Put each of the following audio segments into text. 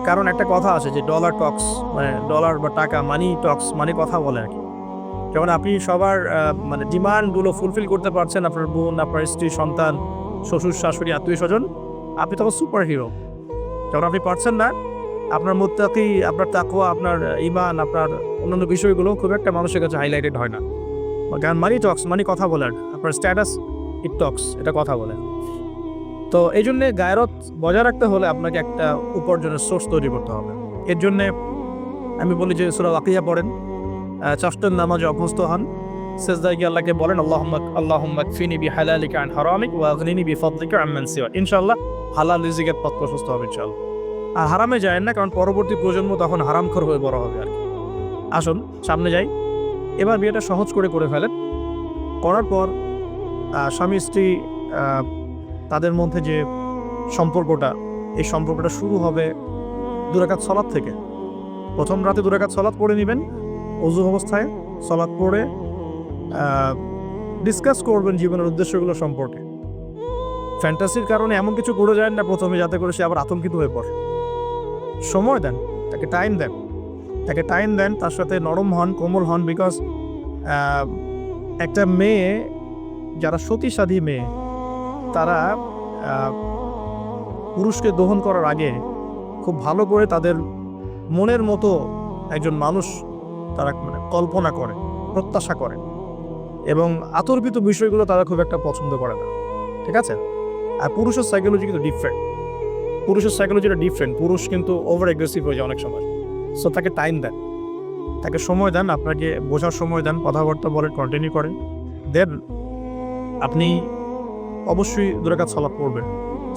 কারণ একটা কথা আছে যে ডলার টক্স, মানে ডলার বা টাকা, মানি টক্স, মানে কথা বলে আর কি। যখন আপনি সবার মানে ডিমান্ডগুলো ফুলফিল করতে পারছেন, আপনার বোন, আপনার স্ত্রী, সন্তান, শ্বশুর শাশুড়ি, আত্মীয় স্বজন, আপনি তখন সুপার হিরো। যখন আপনি পারছেন না, আপনার মুত্তাকি, আপনার তাকওয়া, আপনার ঈমান, আপনার অন্যান্য বিষয়গুলো খুব একটা মানুষের কাছে হাইলাইটেড হয় না। কারণ মানি টক্স, মানে কথা বলার, আপনার স্ট্যাটাস ইট টক্স, এটা কথা বলে। তো এই জন্যে গায়রত বজায় রাখতে হলে আপনাকে একটা উপার্জনের সোর্স তৈরি করতে হবে। এর জন্যে আমি বলি যে সূরা ওয়াকিয়া পড়েন, চারটার নামাজে অভ্যস্ত হন, সেজদায় গিয়ে আল্লাহকে বলেন আল্লাহুম্মা কফিনি বিহালালিকা আন হারামিক ওয়া আগনিনি বিফাদলিকা আম্মান সিওয়াক। ইনশাআল্লাহ হালাল রিজিকের পথ প্রশস্ত হবে ইনশাআল্লাহ। আর হারামে যায়েন না, কারণ পরবর্তী প্রজন্ম তখন হারামখোর হয়ে বড় হবে আর কি। আসুন সামনে যাই। এবার বিয়েটা সহজ করে ফেলেন। করার পর স্বামী স্ত্রী তাদের মধ্যে যে সম্পর্কটা, এই সম্পর্কটা শুরু হবে 2 রাকাত সালাত থেকে। প্রথম রাতে 2 রাকাত সালাত পড়ে নেবেন, ওযু অবস্থায় সালাত পড়ে ডিসকাস করবেন জীবনের উদ্দেশ্যগুলো সম্পর্কে। ফ্যান্টাসির কারণে এমন কিছু করে যায় না প্রথমে, যাতে করে সে আবার আতঙ্কিত হয়ে পড়ে। সময় দেন, তাকে টাইম দেন, তার সাথে নরম হন, কোমল হন। বিকজ একটা মেয়ে, যারা সতীসাধী মেয়ে, তারা পুরুষকে দহন করার আগে খুব ভালো করে তাদের মনের মতো একজন মানুষ তারা মানে কল্পনা করে, প্রত্যাশা করে, এবং আতর্কিত বিষয়গুলো তারা খুব একটা পছন্দ করে না। ঠিক আছে? আর পুরুষের সাইকোলজি কিন্তু ডিফারেন্ট। পুরুষ কিন্তু ওভার অ্যাগ্রেসিভ হয়ে যায় অনেক সময়। সো তাকে টাইম দেন, তাকে সময় দেন, আপনাকে বোঝার সময় দেন, কথাবার্তা বলেন, কন্টিনিউ করেন। দেন আপনি অবশ্যই 2 রাকাত সালাত পড়বেন।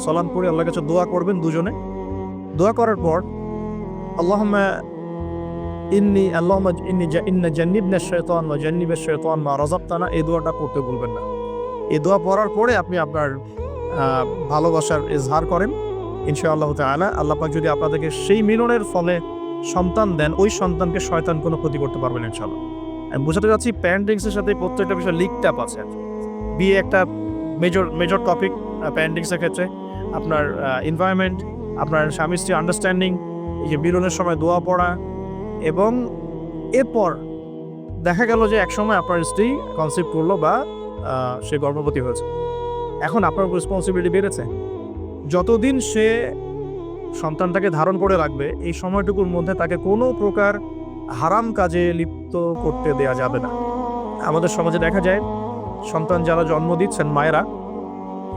সালাত পড়ে আল্লাহর কাছে দোয়া করবেন দুজনে। দোয়া করার পর আল্লাহুম্মা ইন্না জান্নিবনা শাইতান ওয়া জান্নিবাশ শাইতান মা রাযাকতানা, এই দোয়াটা পড়তে ভুলবেন না। এই দোয়া পড়ার পরে আপনি আপনার ভালোবাসার ইজহার করেন। ইনশাআল্লাহ তাআলা আল্লাহ পাক যদি আপনাদেরকে সেই মিলনের ফলে সন্তান দেন, ওই সন্তানকে শয়তান কোনো ক্ষতি করতে পারবে না ইনশাআল্লাহ। আমি বোঝাতে চাচ্ছি প্যারেন্টিংসের সাথে প্রত্যেকটা বিষয় লিঙ্কড আপ আছে। বিয়ে একটা মেজর টপিক প্যারেন্টিংসের ক্ষেত্রে। আপনার এনভায়রনমেন্ট, আপনার স্বামী স্ত্রী আন্ডারস্ট্যান্ডিং, এই যে মিলনের সময় দোয়া পড়া, এবং এরপর দেখা গেল যে একসময় আপনার স্ত্রী কনসিভ করলো বা সে গর্ভবতী হয়েছে। এখন আপনার রেসপন্সিবিলিটি বেড়েছে। যতদিন সে সন্তানটাকে ধারণ করে রাখবে, এই সময়টুকুর মধ্যে তাকে কোনো প্রকার হারাম কাজে লিপ্ত করতে দেয়া যাবে না। আমাদের সমাজে দেখা যায় সন্তান যারা জন্ম দিচ্ছেন, মায়েরা,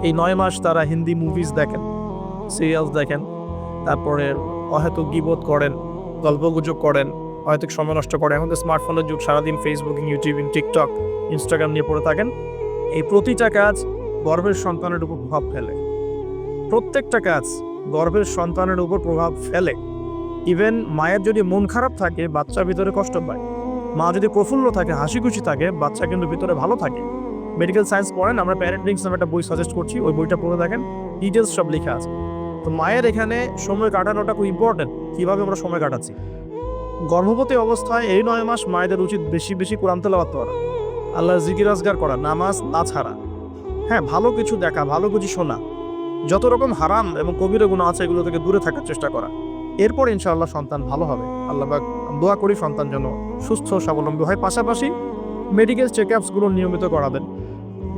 এই 9 মাস তারা হিন্দি মুভিজ দেখেন, সিরিয়ালস দেখেন, তারপরে অহেতুক গীবত করেন, গল্পগুজব করেন, অহেতুক সময় নষ্ট করেন। এখন তো স্মার্টফোনের যুগ, সারাদিন ফেসবুক, ইউটিউব, টিকটক, ইনস্টাগ্রাম নিয়ে পড়ে থাকেন। এই প্রতিটা কাজ গর্ভের সন্তানের উপর প্রভাব ফেলে। প্রত্যেকটা কাজ গর্ভের সন্তানের উপর প্রভাব ফেলে। ইভেন মায়ের যদি মন খারাপ থাকে, বাচ্চা ভিতরে কষ্ট পায়। মা যদি প্রফুল্ল থাকে, হাসি খুশি থাকে, বাচ্চা কিন্তু ভিতরে ভালো থাকে। মেডিকেল সায়েন্স পড়েন, আমরা প্যারেন্টিংস নামে একটা বই সাজেস্ট করছি, ওই বইটা পড়ে দেখেন, ডিটেলস সব লেখা আছে। তো মায়ের এখানে সময় কাটানোটা খুব ইম্পর্টেন্ট। কীভাবে আমরা সময় কাটাচ্ছি গর্ভবতী অবস্থায়, এই 9 মাস মায়েদের উচিত বেশি বেশি কোরআন তেলাওয়াত করা, আল্লাহর জিকির আজগার করা, নামাজ না ছাড়া, হ্যাঁ, ভালো কিছু দেখা, ভালো কিছু শোনা, যত রকম হারাম এবং কবিরা গুনাহ আছে এগুলো থেকে দূরে থাকার চেষ্টা করা। এরপর ইনশাআল্লাহ সন্তান ভালো হবে। আল্লাহ পাক দোয়া করি সন্তান যেন সুস্থ স্বাবলম্বী হয়। পাশাপাশি মেডিকেল চেকআপসগুলো নিয়মিত করাবেন,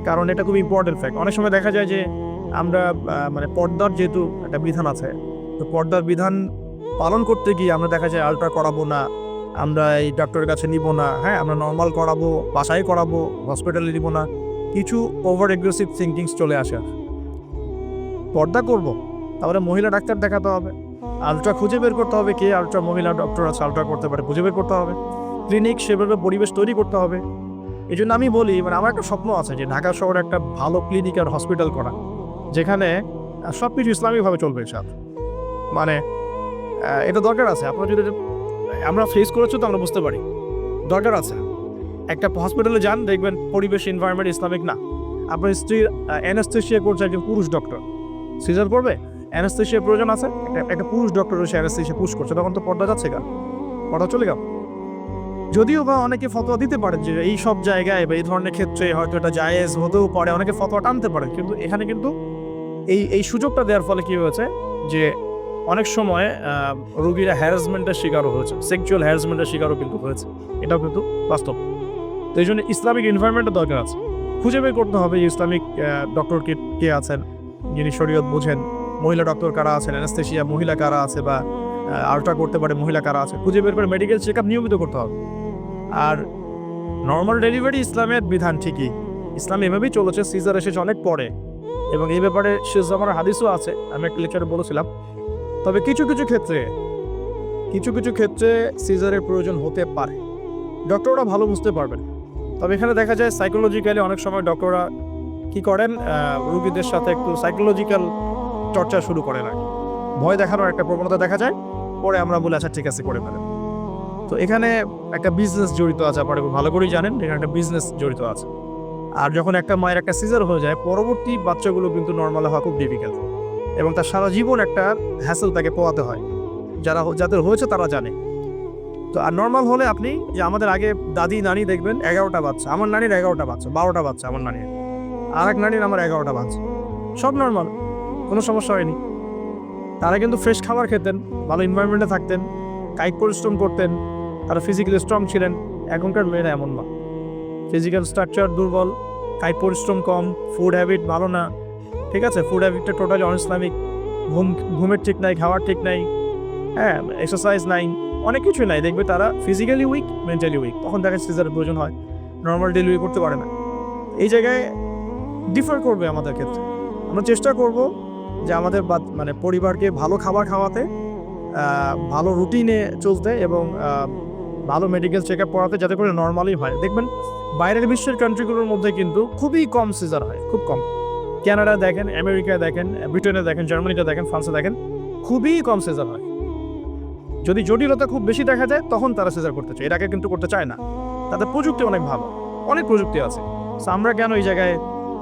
কারণ এটা খুব ইম্পর্টেন্ট ফ্যাক্ট। অনেক সময় দেখা যায় যে আমরা মানে পর্দার যেহেতু একটা বিধান আছে, তো পর্দার বিধান পালন করতে গিয়ে আমরা দেখা যায় আলট্রা করাবো না, আমরা এই ডক্টরের কাছে নিব না, হ্যাঁ, আমরা নর্মাল করাবো, বাসায় করাবো, হসপিটালে নিব না, কিছু ওভার এগ্রেসিভ থিঙ্কিংস চলে আসে। পর্দা করব, তারপরে মহিলা ডাক্তার দেখাতে হবে, আলট্রা খুঁজে বের করতে হবে, কে আলট্রা মহিলা ডক্টর আছে আলট্রা করতে পারে, খুঁজে বের করতে হবে, ক্লিনিক সেভাবে পরিবেশ তৈরি করতে হবে। এই জন্য আমি বলি, মানে আমার একটা স্বপ্ন আছে যে ঢাকা শহরে একটা ভালো ক্লিনিক আর হসপিটাল করা, যেখানে সব কিছু ইসলামিকভাবে চলবে সব। মানে এটা দরকার আছে। আপনার যদি আমরা ফেস করেছি তো আমরা বুঝতে পারি, দরকার আছে। একটা হসপিটালে যান, দেখবেন পরিবেশ এনভায়রনমেন্ট ইসলামিক না। আপনার স্ত্রীর অ্যানাস্থেশিয়া করছে একজন পুরুষ ডক্টর, সিজার করবে, অ্যানাস্থেশিয়ার প্রয়োজন আছে, একটা পুরুষ ডক্টর এসে অ্যানাস্থেশিয়া পুশ করছে, তখন তো পর্দা যাচ্ছে গা, পর্দা চলে গেল। যদিও বা অনেকে ফতোয়া দিতে পারে যে এই সব জায়গায় বা এই ধরনের ক্ষেত্রে হয়তো এটা জায়েজ হতেও পারে, অনেকে ফতোয়া টানতে পারে, কিন্তু এখানে কিন্তু এই সুযোগটা দেওয়ার ফলে কি হয়েছে যে অনেক সময় রোগীরা হ্যারাসমেন্টের শিকারও হয়েছে, সেক্সুয়াল হ্যারাসমেন্টের শিকারও কিন্তু হয়েছে, এটাও কিন্তু বাস্তব। তো এই জন্য ইসলামিক এনভায়রনমেন্টের দরকার আছে। খুঁজে বের করতে হবে ইসলামিক ডক্টর কে আছেন যিনি শরীয়ত বোঝেন, মহিলা ডক্টর কারা আছেন, অ্যানেস্থেশিয়া মহিলা কারা আছে, বা আল্ট্রা করতে পারে মহিলা কারা আছে, খুঁজে বের করে মেডিকেল চেক আপ নিয়মিত করতে হবে। আর নর্মাল ডেলিভারি ইসলামের বিধান ঠিকই, ইসলাম এভাবেই চলেছে, সিজার এসেছে অনেক পরে, এবং এই ব্যাপারে শেষ জামার হাদিসও আছে, আমি একটা লেকচারে বলেছিলাম। তবে কিছু কিছু ক্ষেত্রে সিজারের প্রয়োজন হতে পারে, ডক্টররা ভালো বুঝতে পারবেন। তবে এখানে দেখা যায় সাইকোলজিক্যালি অনেক সময় ডক্টররা কি করেন, রোগীদের সাথে একটু সাইকোলজিক্যাল চর্চা শুরু করেন আর কি, ভয় দেখানোর একটা প্রবণতা দেখা যায়, পরে আমরা বলি আচ্ছা ঠিক আছে করে ফেলেন। তো এখানে একটা বিজনেস জড়িত আছে, আপনারা ভালো করেই জানেন এখানে একটা বিজনেস জড়িত আছে। আর যখন একটা মায়ের একটা সিজার হয়ে যায়, পরবর্তী বাচ্চাগুলো কিন্তু নর্মাল হওয়া খুব ডিফিকাল্ট, এবং তার সারা জীবন একটা হ্যাসেল তাকে পোয়াতে হয়, যাদের হয়েছে তারা জানে। তো আর নর্মাল হলে আপনি যে আমাদের আগে দাদি নানি দেখবেন 11টা বাচ্চা, আমার নানির 11টা বাচ্চা, 12টা বাচ্চা আমার নানির, আর এক নানির আমার 11টা বাচ্চা, সব নর্মাল, কোনো সমস্যা হয়নি। তারা কিন্তু ফ্রেশ খাবার খেতেন, ভালো এনভায়রনমেন্টে থাকতেন, কায়িক পরিশ্রম করতেন, তারা ফিজিক্যালি স্ট্রং ছিলেন। এখনকার মেয়েরা এমন না, ফিজিক্যাল স্ট্রাকচার দুর্বল, কায়িক পরিশ্রম কম, ফুড হ্যাবিট ভালো না, ঠিক আছে, ফুড হ্যাবিটটা টোটালি অনইসলামিক, ঘুমের ঠিক নাই, খাওয়ার ঠিক নাই, হ্যাঁ, এক্সারসাইজ নাই, অনেক কিছুই নাই, দেখবে তারা ফিজিক্যালি উইক, মেন্টালি উইক, তখন দেখা সিজারের প্রয়োজন হয়, নর্মাল ডেলিভারি করতে পারে না। এই জায়গায় ডিফার করবে আমাদের ক্ষেত্রে। আমরা চেষ্টা করব যে আমাদের মানে পরিবারকে ভালো খাবার খাওয়াতে, ভালো রুটিনে চলতে, এবং ভালো মেডিকেল চেক আপ করাতে, যাতে করে নর্মালি হয়। দেখবেন বাইরের বিশ্বের কান্ট্রিগুলোর মধ্যে কিন্তু খুবই কম সিজার হয়, খুব কম। কানাডা দেখেন, আমেরিকায় দেখেন, ব্রিটেনে দেখেন, জার্মানিতে দেখেন, ফ্রান্সে দেখেন, খুবই কম সিজার হয়। যদি জটিলতা খুব বেশি দেখা যায় তখন তারা সিজার করতে চায়, এটাকে কিন্তু করতে চায় না। তাদের প্রযুক্তি অনেক ভালো, অনেক প্রযুক্তি আছে। আমরা কেন এই জায়গায়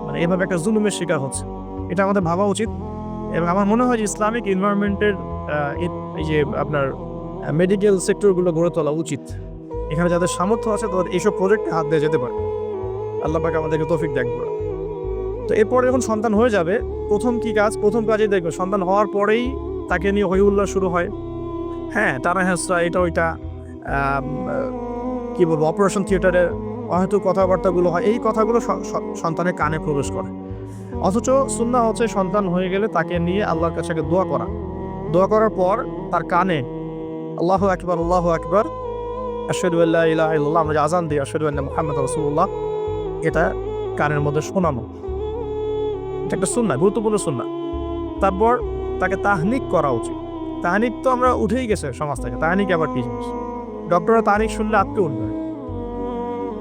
মানে এভাবে একটা জুলুমের শিকার হচ্ছে, এটা আমাদের ভাবা উচিত। এবং আমার মনে হয় যে ইসলামিক এনভায়রনমেন্টের এই যে আপনার মেডিকেল সেক্টরগুলো গড়ে তোলা উচিত। এখানে যাদের সামর্থ্য আছে তাদের এইসব প্রজেক্টে হাত দিয়ে যেতে পারে। আল্লাহ পাক আমাদেরকে তৌফিক দেন। তো এরপরে যখন সন্তান হয়ে যাবে, প্রথম কাজেই দেখবে সন্তান হওয়ার পরেই তাকে নিয়ে হই হুল্লোড় শুরু হয়, হ্যাঁ, টানা হেঁচড়া, এটা ওইটা, কি বলবো, অপারেশন থিয়েটারে হয়তো কথাবার্তাগুলো হয়, এই কথাগুলো সন্তানের কানে প্রবেশ করে। অথচ সুন্নাহ হচ্ছে সন্তান হয়ে গেলে তাকে নিয়ে আল্লাহর কাছে দোয়া করার পর তার কানে আল্লাহু আকবার, আল্লাহু আকবার, আশহাদু আল্লা ইলাহা ইল্লাল্লাহ, আমরা যে আযান দিই আশহাদু আন্না মুহাম্মাদুর রাসূলুল্লাহ, এটা কানের মধ্যে শোনানো, এটা একটা সুন্নাহ, গুরুত্বপূর্ণ সুন্নাহ। তারপর তাকে তাহনিক করা উচিত। তাহনিক তো আমরা উঠেই গেছে সমাজ থেকে, তাহনিক আবার কি জিনিস? ডক্টররা তাহনিক শুনলে আটকে উঠবে।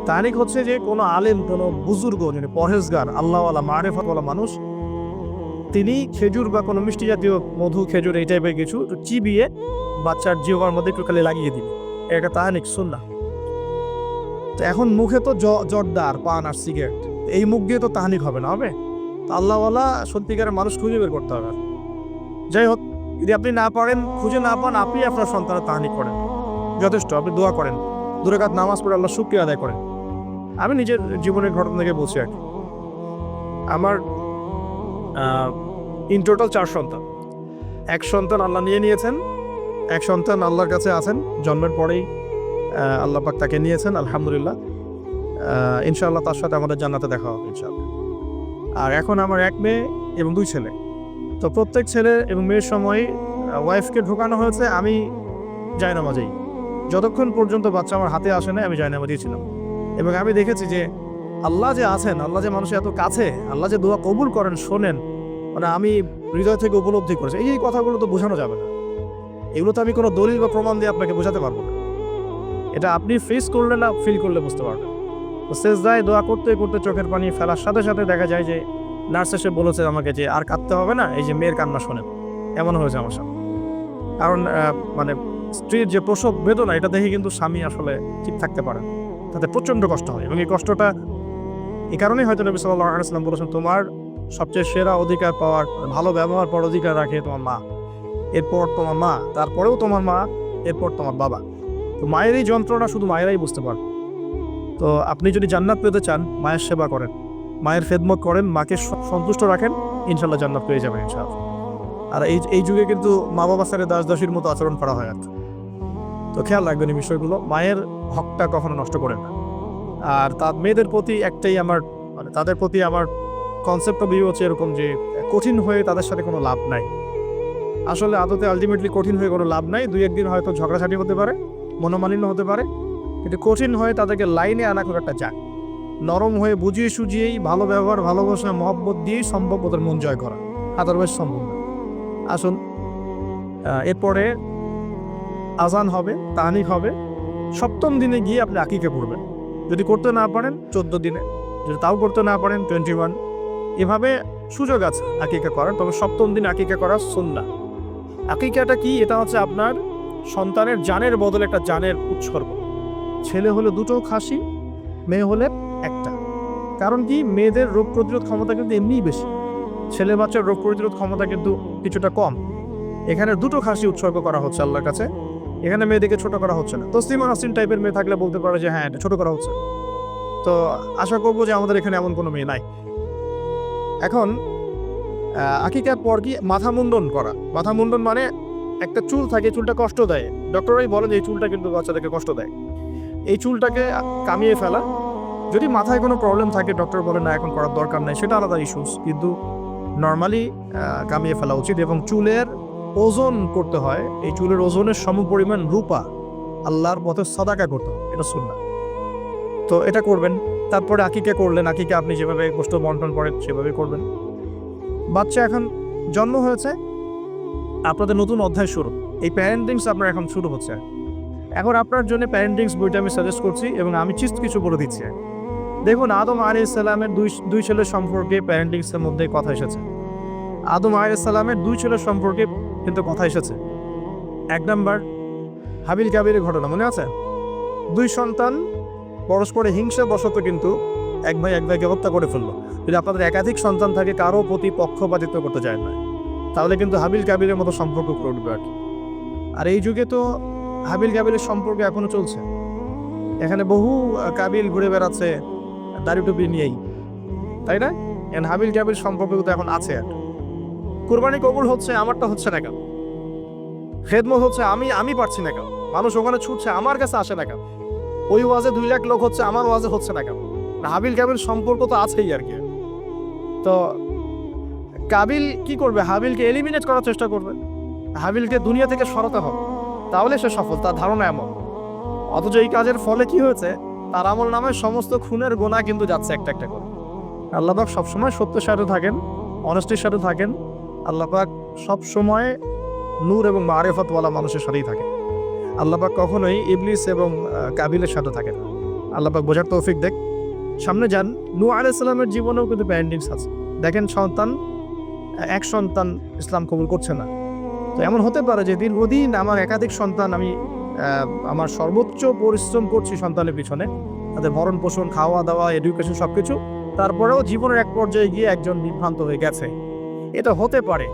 তাহনিক হচ্ছে যে কোনো আলেম, কোনো বুজুর্গ, যিনি পরহেজগার, আল্লাহওয়ালা, মারেফতওয়ালা মানুষ, তিনি খেজুর বা কোনো মিষ্টি জাতীয় মধু, খেজুর, এই টাইপের কিছু চিবিয়ে বাচ্চার জিহ্বার মধ্যে একটু খালি লাগিয়ে দিবে, এটা তাহনিক সুন্নাহ। তো এখন মুখে তো জর্দার, পান আর সিগারেট, এই মুখ দিয়ে তো তাহনিক হবে না, হবে? আল্লাহওয়ালা সত্যিকারের মানুষ খুঁজে বের করতে হবে। যাই হোক, যদি আপনি না পারেন, খুঁজে না পান, আপনি আপনার সন্তানের তাহনিক করেন, যথেষ্ট। আপনি দোয়া করেন, 2 রাকাত নামাজ পড়ে আল্লাহ শুকরিয়া আদায় করেন। আমি নিজের জীবনের ঘটনা থেকে বলছি আর কি। আমার ইন টোটাল 4 সন্তান। 1 সন্তান আল্লাহ নিয়েছেন, 1 সন্তান আল্লাহর কাছে আছেন, জন্মের পরেই আল্লাহ পাক তাকে নিয়েছেন, আলহামদুলিল্লাহ। ইনশাআল্লাহ তার সাথে আমাদের জান্নাতে দেখা হবে ইনশাআল্লাহ। আর এখন আমার 1 মেয়ে এবং 2 ছেলে। তো প্রত্যেক ছেলে এবং মেয়ের সময় ওয়াইফকে ঢোকানো হয়েছে আমি জায়নামাজেই, যতক্ষণ পর্যন্ত বাচ্চা আমার হাতে আসে না আমি জায়নামাজেই ছিলাম। এবং আমি দেখেছি যে আল্লাহ যে আছেন, আল্লাহ যে মানুষের এত কাছে, আল্লাহ যে দোয়া কবুল করেন, শোনেন, মানে আমি হৃদয় থেকে উপলব্ধি করেছি। এই কথাগুলো তো বোঝানো যাবে না, এগুলো তো আমি কোনো দলিল বা প্রমাণ দিয়ে আপনাকে বোঝাতে পারবো না। এটা আপনি ফেস করলে না, ফিল করলে বুঝতে পারবেন। তো সেজদায় দোয়া করতে করতে চোখের পানি ফেলার সাথে সাথে দেখা যায় যে নার্স এসে বলেছে আমাকে যে আর কাঁদতে হবে না, এই যে মেয়ের কান্না শোনেন। এমন হয়েছে আমার সাথে। কারণ মানে স্ত্রীর যে প্রসব বেদনা, এটা দেখে কিন্তু স্বামী আসলে ঠিক থাকতে পারে, তাতে প্রচণ্ড কষ্ট হয়। এবং এই কষ্টটা এই কারণেই হয়তো নবী সাল্লাল্লাহু আলাইহি ওয়াসাল্লাম বলেছেন, তোমার সবচেয়ে সেরা অধিকার পাওয়ার, ভালো ব্যবহার পাওয়ার অধিকার রাখে তোমার মা, এরপর তোমার মা, তারপরেও তোমার মা, এরপর তোমার বাবা। তো মায়ের এই যন্ত্রণা শুধু মায়েরাই বুঝতে পারে। তো আপনি যদি জান্নাত পেতে চান, মায়ের সেবা করেন, মায়ের খেদমত করেন, মাকে সন্তুষ্ট রাখেন, ইনশাল্লাহ জান্নাত পেয়ে যাবেন ইনশাআল্লাহ। আর এই যুগে কিন্তু মা বাবা ছেড়ে দাস দাসীর মতো আচরণ করা হয়। তো খেয়াল রাখবেন এই বিষয়গুলো, মায়ের হকটা কখনো নষ্ট করেন না। আর তার মেয়েদের প্রতি একটাই আমার মানে তাদের প্রতি আমার কনসেপ্ট অফ ভিউ হচ্ছে এরকম যে কঠিন হয়ে তাদের সাথে কোনো লাভ নাই। আসলে আদতে আলটিমেটলি কঠিন হয়ে কোনো লাভ নাই। 2-1 দিন হয়তো ঝগড়াঝাটি হতে পারে, মনোমালিন্য হতে পারে, কিন্তু কঠিন হয়ে তাদেরকে লাইনে আনা খুব একটা যাক। নরম হয়ে বুঝিয়ে সুঝিয়েই ভালো ব্যবহার, ভালোবাসা, মহব্বত দিয়েই সম্ভব ওদের মন জয় করা, আদারওয়াইজ সম্ভব না। আসুন, এরপরে আজান হবে, তাহনিক হবে। 7ম দিনে গিয়ে আপনি আকিকা করবেন। যদি করতে না পারেন 14 দিনে, যদি তাও করতে না পারেন 21, এভাবে সুযোগ আছে আকিকা করার। তবে 7ম দিন আকিকা করা সুন্নাহ। আকিকাটা কি? এটা হচ্ছে আপনার সন্তানের জানের বদলে একটা জানের উৎসর্গ। ছেলে হলে 2টো খাসি, মেয়ে হলে 1টা। কারণ কি? মেয়েদের রোগ প্রতিরোধ ক্ষমতা কিন্তু এমনিই বেশি, ছেলে বাচ্চার রোগ প্রতিরোধ ক্ষমতা কিন্তু কিছুটা কম। এখানে 2টো খাসি উৎসর্গ করা হচ্ছে আল্লাহর কাছে। এখানে মেয়েদেরকে ছোট করা হচ্ছে না। তসলিমা নাসরিন টাইপের মেয়ে থাকলে বলতে পারে যে হ্যাঁ, এটা ছোট করা হচ্ছে। তো আশা করবো যে আমাদের এখানে এমন কোনো মেয়ে নাই। এখন আকিকার পর কি মাথা মুন্ডন করা। মাথা মুন্ডন মানে একটা চুল থাকে, চুলটা কষ্ট দেয়। ডক্টররাই বলেন যে এই চুলটা কিন্তু বাচ্চাদেরকে কষ্ট দেয়। এই চুলটাকে কামিয়ে ফেলা। যদি মাথায় কোনো প্রবলেম থাকে, ডক্টর বলে না এখন করার দরকার নেই, সেটা আলাদা ইস্যুস, কিন্তু নর্মালি কামিয়ে ফেলা উচিত। এবং চুলের ওজন করতে হয়, এই চুলের ওজনের সমপরিমাণ রূপা আল্লাহর পথে সাদাকা করতে হয়, এটা সুন্নাহ। তো এটা করবেন। তারপরে আকিকা করলেন, আকিকা আপনি যেভাবে গোশত বন্টন করেন সেভাবে করবেন। বাচ্চা এখন জন্ম হয়েছে, আপনাদের নতুন অধ্যায় শুরু। এই প্যারেন্টিংস আপনার এখন শুরু হচ্ছে। এখন আপনার জন্য প্যারেন্টিংস বইটা আমি সাজেস্ট করছি এবং আমি কিছু বলে দিচ্ছি। দেখুন, আদম আলাইহিস সালামের দুই ছেলের সম্পর্কে প্যারেন্টিংসের মধ্যে কথা এসেছে। আদম আলাইহিস সালামের 2 ছেলের সম্পর্কে কিন্তু কথা এসেছে। 1 নাম্বার হাবিল কাবিলের ঘটনা মনে আছে? 2 সন্তান পরস্পরে হিংসা বশত কিন্তু এক ভাইকে হত্যা করে ফেললো। যদি আপনাদের একাধিক সন্তান থাকে, কারো প্রতি পক্ষপাতিত্ব করতে চায় না, তাহলে কিন্তু হাবিল কাবিলের মতো সম্পর্ক করবে আর কি। আর এই যুগে তো হাবিল কাবিলের সম্পর্ক এখনো চলছে। এখানে বহু কাবিল ঘুরে বেড়াচ্ছে দাড়ি টুপি নিয়েই, তাই না? এখন হাবিল কাবিল সম্পর্ক তো এখন আছে। আর কুরবানি কবুল হচ্ছে, আমারটা হচ্ছে না কেন? খেদমত হচ্ছে, আমি পারছি না কেন? মানুষ ওখানে ছুটছে, আমার কাছে আসে না কেন? ওই ওয়াজে 2 লাখ লোক হচ্ছে, আমার ওয়াজে হচ্ছে না কেন? হাবিল কাবিল সম্পর্ক তো আছেই আর কি। তো কাবিল কি করবে? হাবিলকে এলিমিনেট করার চেষ্টা করবে, হাবিলকে দুনিয়া থেকে সরাতে হবে, তাহলে সে সফল, তার ধারণা এমন। অথচ এই কাজের ফলে কি হয়েছে? তার আমল নামের সমস্ত খুনের গোনা কিন্তু যাচ্ছে একটা একটা করে। আল্লাহ পাক সবসময় সত্যের সাথে থাকেন, অনেস্টির সাথে থাকেন। আল্লাহ পাক সবসময় নূর এবং মারিফতওয়ালা মানুষের সাথেই থাকেন। আল্লাহ পাক কখনোই ইবলিস এবং কাবিলের সাথে থাকেন। আল্লাহ পাক বোঝার তৌফিক দেখ। সামনে যান। নূহ আলাইহিস সালামের জীবনেও কিন্তু প্যারেন্টিংস আছে। দেখেন, এক সন্তান ইসলাম কবুল করছে না। তো এমন হতে পারে যে দীর্ঘদিন আমার একাধিক সন্তান, আমি আমার সর্বোচ্চ পরিশ্রম করছি সন্তানের পিছনে, তাদের ভরণ পোষণ, খাওয়া দাওয়া, এডুকেশন সবকিছু, তারপরেও জীবনের এক পর্যায়ে গিয়ে একজন বিভ্রান্ত হয়ে গেছে। এটা হতে পারে,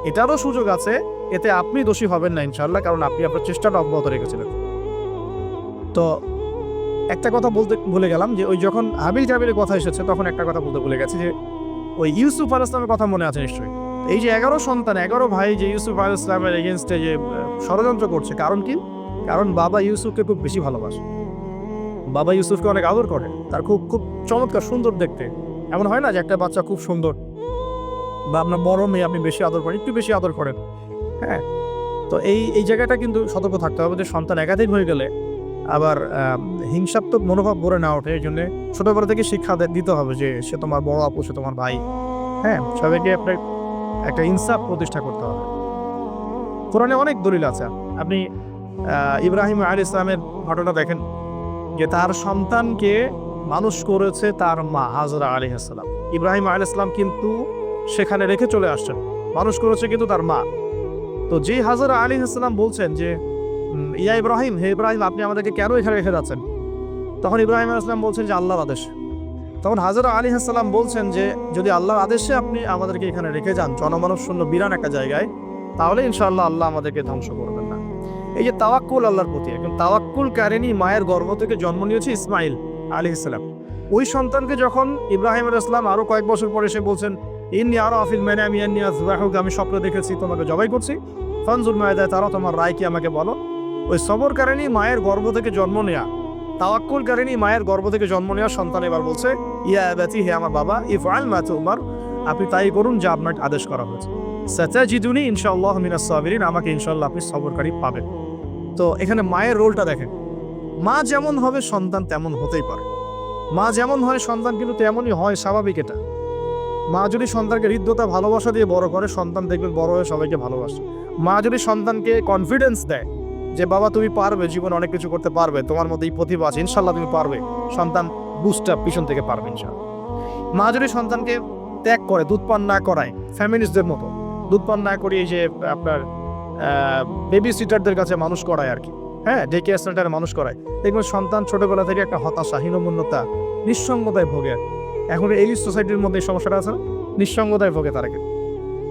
এটারও সুযোগ আছে। এতে আপনি দোষী হবেন না ইনশাআল্লাহ, কারণ আপনি আপনার চেষ্টাটা অব্যাহত রেখেছিলেন। তো একটা কথা বলতে ভুলে গেলাম যে ওই যখন হাবিল কাবিলের কথা এসেছে, তখন একটা কথা বলতে ভুলে গেছি যে ওই ইউসুফ আলাইহিস সালামের কথা মনে আছে নিশ্চয়ই। এই যে 11 সন্তান, 11 ভাই যে ইউসুফ আলাইহিস সালামের এগেইনস্টে যে ষড়যন্ত্র করছে, কারণ কি? কারণ বাবা ইউসুফকে খুব বেশি ভালোবাসে, বাবা ইউসুফকে অনেক আদর করে, তার খুব খুব চমৎকার সুন্দর দেখতে। এমন হয় না যে একটা বাচ্চা খুব সুন্দর, বা আপনার বড় মেয়ে আপনি বেশি আদর করেন, একটু বেশি আদর করেন, হ্যাঁ? তো এই জায়গাটা কিন্তু সতর্ক থাকতে হবে যে সন্তান একাধিক হয়ে গেলে আবার হিংসাত্মক মনোভাব গড়ে না ওঠে। এই জন্যে ছোটোবেলা থেকে শিক্ষা দিতে হবে যে সে তোমার বড় আপু, সে তোমার ভাই, হ্যাঁ? সবাইকে আপনার একটা ইনসাফ প্রতিষ্ঠা করতে হবে। কোরআনে অনেক দলিল আছে। আপনি ইব্রাহিম আলাইহিস সালামের ঘটনা দেখেন, যে তার সন্তানকে মানুষ করেছে তার মা হাজরা আলাইহিস সালাম। ইব্রাহিম আলাইহিস সালাম কিন্তু সেখানে রেখে চলে আসছেন, মানুষ করেছে কিন্তু তার মা। তো যে হাজরা আলাইহিস সালাম বলছেন যে ইয়া ইব্রাহিম, হে ইব্রাহিম, আপনি আমাদেরকে কেন এখানে রেখে যাচ্ছেন? তখন ইব্রাহিম আলাইহিস সালাম বলছেন যে আল্লাহর আদেশ। তখন হাজরা আলাইহিস সালাম বলছেন যে যদি আল্লাহর আদেশে আপনি আমাদেরকে এখানে রেখে যান, জনমানব শূন্য বিরান একটা জায়গায়, তাহলে ইনশাআল্লাহ আল্লাহ আমাদেরকে ধ্বংস করবেন না। এই যে তাওয়াক্কুল আল্লাহর প্রতি, এখন তাওয়াক্কুল কারিনী মায়ের গর্ভ থেকে জন্ম নিয়েছে ইসমাইল আলাইহিস সালাম। ওই সন্তানকে যখন ইব্রাহিম আলাইহিস সালাম আরো কয়েক বছর পরে এসে বলছেন ইন্নী আরা ফিল মানামি আন্নী আযবাহুকা, আমি স্বপ্ন দেখেছি তোমাকে জবাই করছি, ফানজুর মাযা তারা, তোমার রায় কি আমাকে বলো। ওই সবরকারিণী মায়ের গর্ভ থেকে জন্ম নেয়া, তাওয়াক্কুলকারিণী মায়ের গর্ভ থেকে জন্ম নেওয়া সন্তান এবার বলছে, ইয়া আবাতি, হে আমার বাবা, ইফআল মা তুমার, আপনি তাই করুন যা আপনাকে আদেশ করা হয়েছে। সাতাজিদুনি ইনশাআল্লাহ মিনাস সাবিরিন, আমাকে ইনশাআল্লাহ আপনি সবরকারী পাবেন। তো এখানে মায়ের রোলটা দেখেন, মা যেমন হবে সন্তান তেমন হতেই পারে, মা যেমন হয় সন্তান কিন্তু তেমনই হয়, স্বাভাবিক এটা। মা যদি সন্তানকে হৃদ্যতা ভালোবাসা দিয়ে বড় করে, সন্তান দেখবেন বড় হয়ে সবাইকে ভালোবাসে। মা যদি সন্তানকে কনফিডেন্স দেয় যে বাবা তুমি পারবে, জীবনে অনেক কিছু করতে পারবে, তোমার মধ্যে এই প্রতিভা আছে, ইনশাল্লাহ তুমি পারবে, সন্তান বুস্ট আপ পিছন থেকে পারবে ইনশাল্লাহ। মা যদি সন্তানকে ত্যাগ করে, দুধ পান না করায়, ফ্যামিলিস্টদের মতো দুধ পান না করিয়ে যে আপনার বেবি সিটারদের কাছে মানুষ করায় আর কি, হ্যাঁ, ডে কেয়ার সেন্টারে মানুষ করায়, দেখবেন সন্তান ছোটবেলা থেকে একটা হতাশা, হীনমন্যতা, নিঃসঙ্গতায় ভোগে। এখন এই সোসাইটির মধ্যে এই সমস্যাটা আছে, নিঃসঙ্গতায় ভোগে তারা।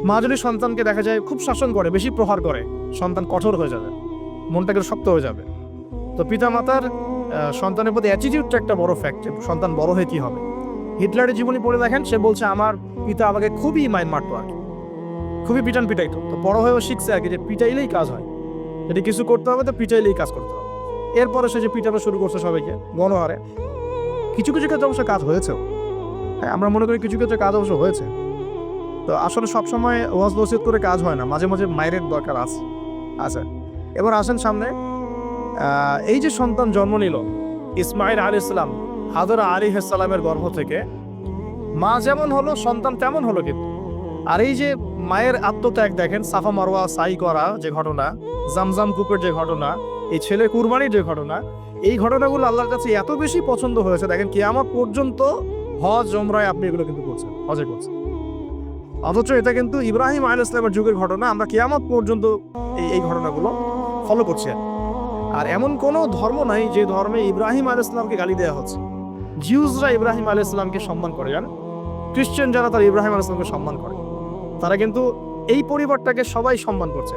মা যদি সন্তানকে দেখা যায় খুব শাসন করে, বেশি প্রহার করে, সন্তান কঠোর হয়ে যাবে, মনটাকে শক্ত হয়ে যাবে। তো পিতা মাতার সন্তানের প্রতি অ্যাটিটিউডটা একটা বড় ফ্যাক্ট, সন্তান বড় হয়ে কি হবে। হিটলারের জীবনী পড়ে দেখেন, সে বলছে আমার পিতা আমাকে খুবই মাইন মারতো আর কি, খুবই পিটান পিটাইতো। তো বড় হয়েও শিখছে আর কি, যে পিটাইলেই কাজ হয়, যদি কিছু করতে হবে তো পিটাইলেই কাজ করতে হবে। এরপরে সে যে পিটানো শুরু করছে সবাইকে গণহারে, কিছু কিছু ক্ষেত্রে অবশ্য কাজ হয়েছেও, হ্যাঁ আমরা মনে করি কিছু ক্ষেত্রে কাজ অবশ্য হয়েছে। তো আসলে সবসময় ওয়াজ নসিহত করে কাজ হয় না, মাঝে মাঝে মায়ের দরকার আছে। আচ্ছা, এবার আসেন সামনে, এই যে সন্তান জন্ম নিল ইসমাইল আলাইহিস সালাম, হাজরা আলাইহিস সালামের গর্ভ থেকে, মা যেমন হলো সন্তান তেমন হলো কিন্তু। আর এই যে মায়ের আত্মত্যাগ দেখেন, সাফা মারওয়া সাই করা যে ঘটনা, জামজাম কূপের যে ঘটনা, এই ছেলে কুরবানির যে ঘটনা, এই ঘটনাগুলো আল্লাহর কাছে এত বেশি পছন্দ হয়েছে, দেখেন কিয়ামত পর্যন্ত হজ ওমরায় আপনি এগুলো কিন্তু করছেন, হজে করছেন। অথচ এটা কিন্তু ইব্রাহিম আলাইহিস সালামের যুগের ঘটনা, আমরা কিয়ামত পর্যন্ত এই ঘটনাগুলো ফলো করছি। আর এমন কোনো ধর্ম নাই যে ধর্মে ইব্রাহিম আলাইহিস সালামকে গালি দেওয়া হচ্ছে। জিউসরা ইব্রাহিম আলাইহিস সালামকে সম্মান করে, জানেন, খ্রিস্টান যারা তারা ইব্রাহিম আলাইহিস সালামকে সম্মান করে, তারা কিন্তু এই পরিবারটাকে সবাই সম্মান করছে।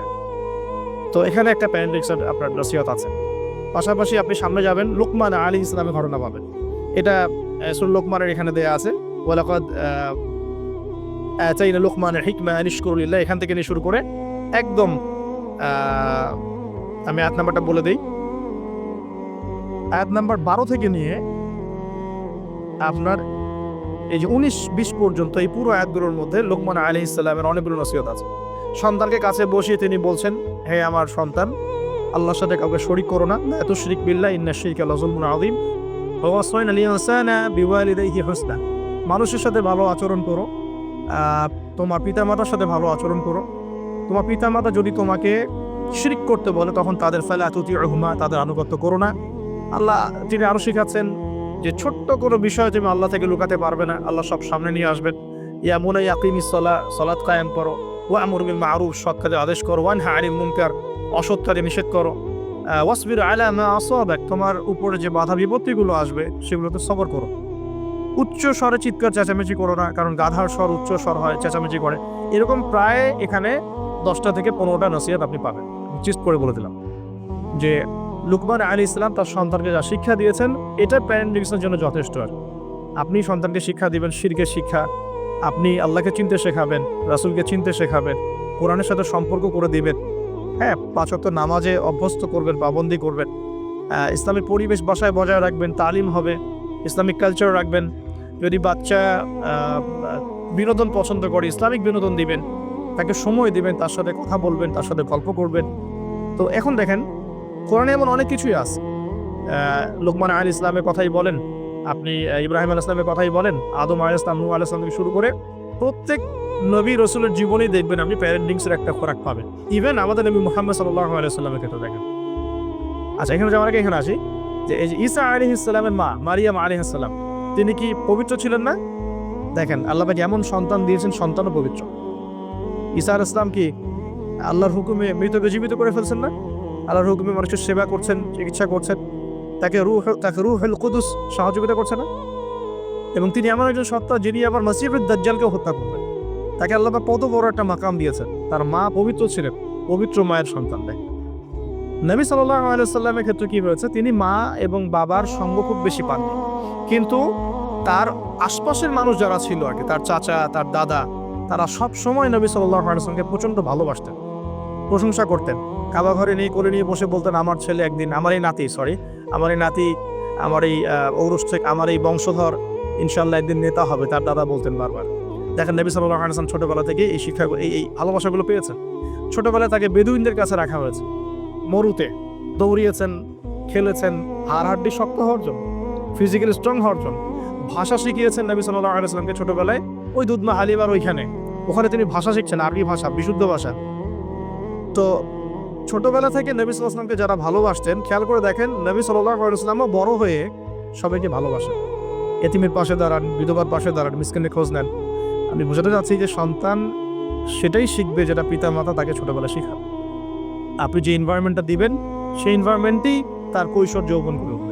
তো এখানে একটা প্যারেন্টিংসের আপনার নসিহত আছে। পাশাপাশি আপনি সামনে যাবেন, লুকমান আলাইহিস সালামের ঘটনা পাবেন, এটা সূরা লুকমানের এখানে দেয়া আছে, ওয়ালাকাদ আতাইনা লুকমানের হিকমা আন ইশকুর লিল্লাহ, এখান থেকে নিয়ে শুরু করে একদম আমি আয়াত নাম্বারটা বলে দিই, আয়াত নাম্বার 12 থেকে নিয়ে আপনার এই যে 19-20 পর্যন্ত এই পুরো আয়াতগুলোর মধ্যে লুকমান আলাইহিস সালামের অনেকগুলো নসিহত আছে। সন্তানকে কাছে বসিয়ে তিনি বলছেন, হে আমার সন্তান, আল্লাহর সাথে কাউকে শরীক করো না, লা তুশরিক বিল্লাহ ইন্না শিরকা লাযুলমুন আযীম, ওয়া ওয়াসাইনা আল ইনসানা বিওয়ালিদাইহি হুসনা, মানুষের সাথে ভালো আচরণ করো, তোমার পিতামাতার সাথে ভালো আচরণ করো। তোমার পিতামাতা যদি তোমাকে শিরক করতে বলে তখন তাদের ফালা তুতিউহুমা, তাদের আনুগত্য করো না। আল্লাহ তিনি আরো শিখাচ্ছেন যে ছোট্ট কোনো বিষয় তুমি আল্লাহ থেকে লুকাতে পারবে না, আল্লাহ সব সামনে নিয়ে আসবেন। ইয়া বুনাইয়া আকিমিস সালাহ, সালাত কায়েম করো, ওয়া আমুর বিল মারুফ, সৎ কাজের আদেশ করো, ওয়ানহা আনিল মুনকার, অসৎ কাজে নিষেধ করো, ওয়াসবির আলা মা আসাবাক, তোমার উপরে যে বাধা বিপত্তিগুলো আসবে সেগুলোতে সবর করো। উচ্চ স্বরে চিৎকার চেঁচামেচি করো না, কারণ গাধার স্বর উচ্চ স্বর হয়, চেঁচামেচি করে। এরকম প্রায় এখানে 10টা থেকে 15টা নসিহত আপনি পাবেন। চিস্ট করে বলে দিলাম যে লুকমান আলাইহিস সালাম তার সন্তানকে যা শিক্ষা দিয়েছেন এটা প্যারেন্টিংসের জন্য যথেষ্ট। আর আপনি সন্তানকে শিক্ষা দিবেন শিরকের শিক্ষা, আপনি আল্লাহকে চিনতে শেখাবেন, রাসূলকে চিনতে শেখাবেন, কোরআনের সাথে সম্পর্ক করে দিবেন, হ্যাঁ, 5 ওয়াক্ত নামাজে অভ্যস্ত করবেন, পাবন্দি করবেন, ইসলামিক পরিবেশ বাসায় বজায় রাখবেন, তালিম হবে, ইসলামিক কালচার রাখবেন। যদি বাচ্চা বিনোদন পছন্দ করে ইসলামিক বিনোদন দিবেন, তাকে সময় দিবেন, তার সাথে কথা বলবেন, তার সাথে গল্প করবেন। তো এখন দেখেন কোরআনে এমন অনেক কিছুই আছে, লুকমান আলাইহিস সালামের কথাই বলেন, আপনি ইব্রাহিম আলাইহিস সালামের কথাই বলেন, আদম আলাইহিস সালাম, নূহ আলাইহিস সালাম থেকে শুরু করে প্রত্যেক নবী রসুলের জীবনেই দেখবেন আপনি প্যারেন্টিংসের একটা খোরাক পাবেন। ইভেন আমাদের নবী মুহাম্মদ সাল্লাল্লাহু আলাইহি ওয়াসাল্লামের ক্ষেত্রে দেখেন। আচ্ছা, এখানে যাওয়ার আগে এখানে আসি যে এই যে ঈসা আলাইহিস সালামের মা মারিয়াম আলাইহিস সালাম, তিনি কি পবিত্র ছিলেন না? দেখেন আল্লাহ পাক এমন সন্তান দিয়েছেন, সন্তানও পবিত্র। ঈসা আলাইহিস সালাম কি আল্লাহর হুকুমে মৃতকে জীবিত করে ফেলছেন না? আল্লাহর হুকুমে মানুষের সেবা করছেন, চিকিৎসা করছেন, তাকে রূহুল কুদুস সহযোগিতা করছে না? এবং তিনি এমন একজন সত্তা যিনি আবার মাসিহুদ দাজ্জালকেও হত্যা করবেন। তাকে আল্লাহ পাক কত বড় একটা মাকাম দিয়েছেন। তার মা পবিত্র ছিলেন, পবিত্র মায়ের সন্তান। নবী সাল্লাল্লাহু আলাইহি ওয়াসাল্লামের ক্ষেত্রে কি হয়েছে, তিনি মা এবং বাবার সঙ্গ খুব বেশি পাননি, কিন্তু তার আশপাশের মানুষ যারা ছিল আর কি, তার চাচা, তার দাদা, তারা সব সময় নবী সাল্লাল্লাহু আলাইহি ওয়াসাল্লামকে প্রচণ্ড ভালোবাসতেন, প্রশংসা করতেন। কাবা ঘরে নিয়ে কোলে নিয়ে বসে বলতেন, আমার ছেলে একদিন, আমার এই নাতি, আমার এই ঔরস থেকে, আমার এই বংশধর ইনশাআল্লাহ একদিন নেতা হবে, তার দাদা বলতেন বারবার। দেখেন নবী সাল্লাল্লাহু আলাইহি ওয়াসাল্লাম ছোটবেলা থেকে এই শিক্ষা, এই ভালোবাসাগুলো পেয়েছেন। ছোটবেলায় তাকে বেদুইনদের কাছে রাখা হয়েছে, মরুতে দৌড়িয়েছেন, খেলেছেন, হাড়হাড্ডি শক্ত হওয়ার জন্য, ফিজিক্যালি স্ট্রং হওয়ার জন্য। ভাষা শিখিয়েছেন নবী সাল্লাল্লাহু আলাইহি ওয়াসাল্লামকে ছোটবেলায়, ওই দুধমা হালিমার ওখানে তিনি ভাষা শিখছেন, আরবি ভাষা, বিশুদ্ধ ভাষা। তো ছোটবেলা থেকে নবী সাল্লাল্লাহু আলাইহি ওয়াসাল্লামকে যারা ভালোবাসতেন, খেয়াল করে দেখেন নবী সাল্লাল্লাহু আলাইহি ওয়াসাল্লামও বড় হয়ে সবাইকে ভালোবাসেন। এতিমের পাশে দাঁড়ান, বিধবার পাশে দাঁড়ান, মিসকিনের খোঁজ নেন। আমি বোঝাতে চাচ্ছি যে সন্তান সেটাই শিখবে যেটা পিতা মাতা তাকে ছোটবেলা শেখাবে। আপনি যে এনভায়রনমেন্টটা দিবেন, সেই এনভায়রনমেন্টেই তার কৈশোর যৌবন করে উঠবে।